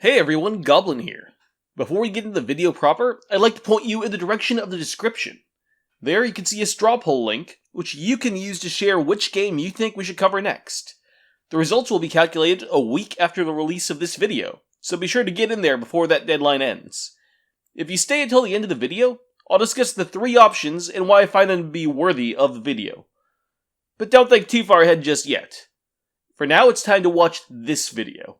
Hey everyone, Goblin here. Before we get into the video proper, I'd like to point you in the direction of the description. There you can see a straw poll link, which you can use to share which game you think we should cover next. The results will be calculated a week after the release of this video, so be sure to get in there before that deadline ends. If you stay until the end of the video, I'll discuss the 3 options and why I find them to be worthy of the video. But don't think too far ahead just yet. For now, it's time to watch this video.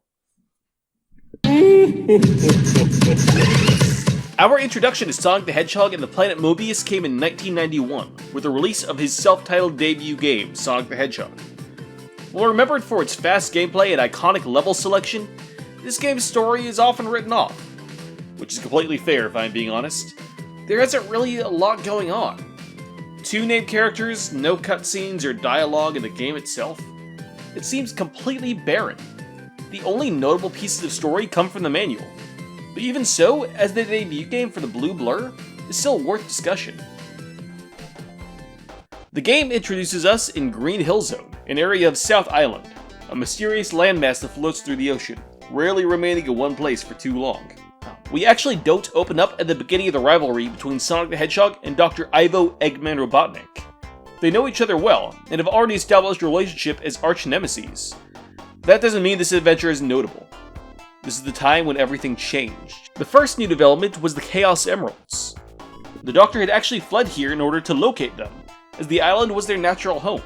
Our introduction to Sonic the Hedgehog and the planet Mobius came in 1991, with the release of his self-titled debut game, Sonic the Hedgehog. While remembered for its fast gameplay and iconic level selection, this game's story is often written off. Which is completely fair if I'm being honest. There isn't really a lot going on. 2 named characters, no cutscenes or dialogue in the game itself. It seems completely barren. The only notable pieces of story come from the manual. But even so, as the debut game for the Blue Blur, is still worth discussion. The game introduces us in Green Hill Zone, an area of South Island, a mysterious landmass that floats through the ocean, rarely remaining in one place for too long. We actually don't open up at the beginning of the rivalry between Sonic the Hedgehog and Dr. Ivo Eggman Robotnik. They know each other well, and have already established a relationship as arch-nemeses. That doesn't mean this adventure is notable. This is the time when everything changed. The first new development was the Chaos Emeralds. The Doctor had actually fled here in order to locate them, as the island was their natural home.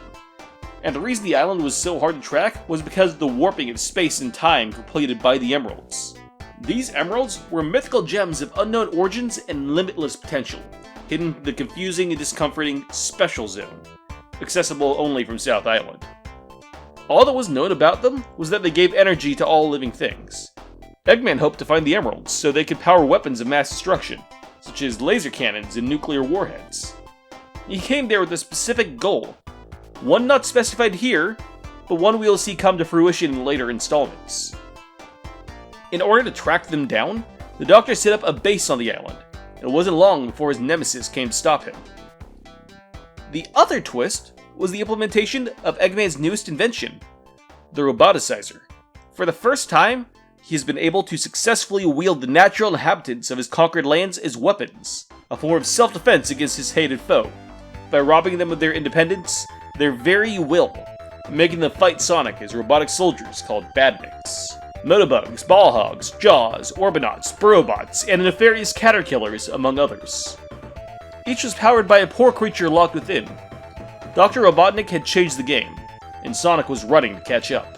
And the reason the island was so hard to track was because of the warping of space and time completed by the Emeralds. These Emeralds were mythical gems of unknown origins and limitless potential, hidden in the confusing and discomforting Special Zone, accessible only from South Island. All that was known about them was that they gave energy to all living things. Eggman hoped to find the Emeralds so they could power weapons of mass destruction, such as laser cannons and nuclear warheads. He came there with a specific goal, one not specified here, but one we'll see come to fruition in later installments. In order to track them down, the Doctor set up a base on the island, and it wasn't long before his nemesis came to stop him. The other twist was the implementation of Eggman's newest invention, the Roboticizer. For the first time, he has been able to successfully wield the natural inhabitants of his conquered lands as weapons, a form of self-defense against his hated foe, by robbing them of their independence, their very will, and making them fight Sonic as robotic soldiers called Badniks. Motobugs, Ballhogs, Jaws, Orbinauts, Burrobots, and nefarious Caterkillers, among others. Each was powered by a poor creature locked within. Dr. Robotnik had changed the game, and Sonic was running to catch up.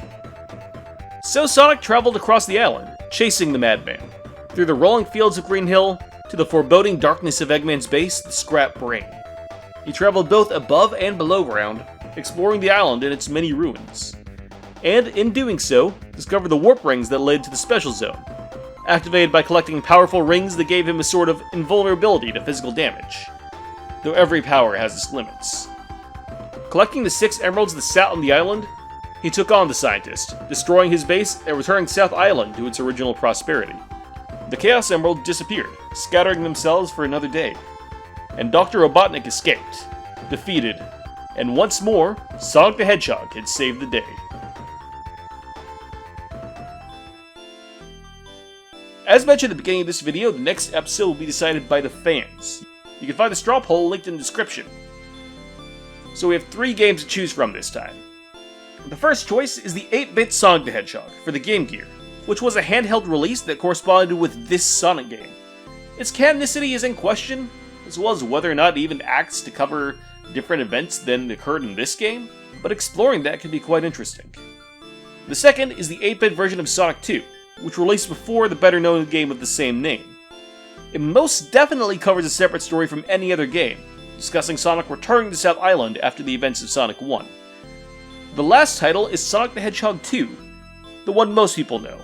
So Sonic traveled across the island, chasing the madman, through the rolling fields of Green Hill, to the foreboding darkness of Eggman's base, the Scrap Brain. He traveled both above and below ground, exploring the island and its many ruins. And in doing so, discovered the warp rings that led to the Special Zone, activated by collecting powerful rings that gave him a sort of invulnerability to physical damage, though every power has its limits. Collecting the 6 emeralds that sat on the island, he took on the scientist, destroying his base and returning South Island to its original prosperity. The Chaos Emerald disappeared, scattering themselves for another day, and Dr. Robotnik escaped, defeated, and once more, Sonic the Hedgehog had saved the day. As mentioned at the beginning of this video, the next episode will be decided by the fans. You can find the straw poll linked in the description. So we have 3 games to choose from this time. The first choice is the 8-bit Sonic the Hedgehog for the Game Gear, which was a handheld release that corresponded with this Sonic game. Its canonicity is in question, as well as whether or not it even acts to cover different events than occurred in this game, but exploring that can be quite interesting. The second is the 8-bit version of Sonic 2, which released before the better-known game of the same name. It most definitely covers a separate story from any other game, discussing Sonic returning to South Island after the events of Sonic 1. The last title is Sonic the Hedgehog 2, the one most people know,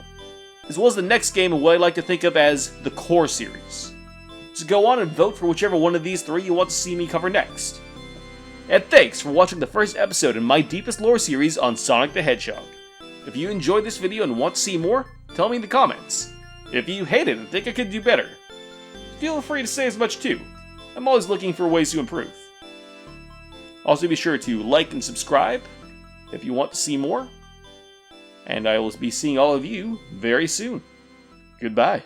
as well as the next game in what I like to think of as the core series. So go on and vote for whichever one of these 3 you want to see me cover next. And thanks for watching the first episode in my deepest lore series on Sonic the Hedgehog. If you enjoyed this video and want to see more, tell me in the comments. If you hate it and think I could do better, feel free to say as much too. I'm always looking for ways to improve. Also be sure to like and subscribe if you want to see more, and I will be seeing all of you very soon. Goodbye.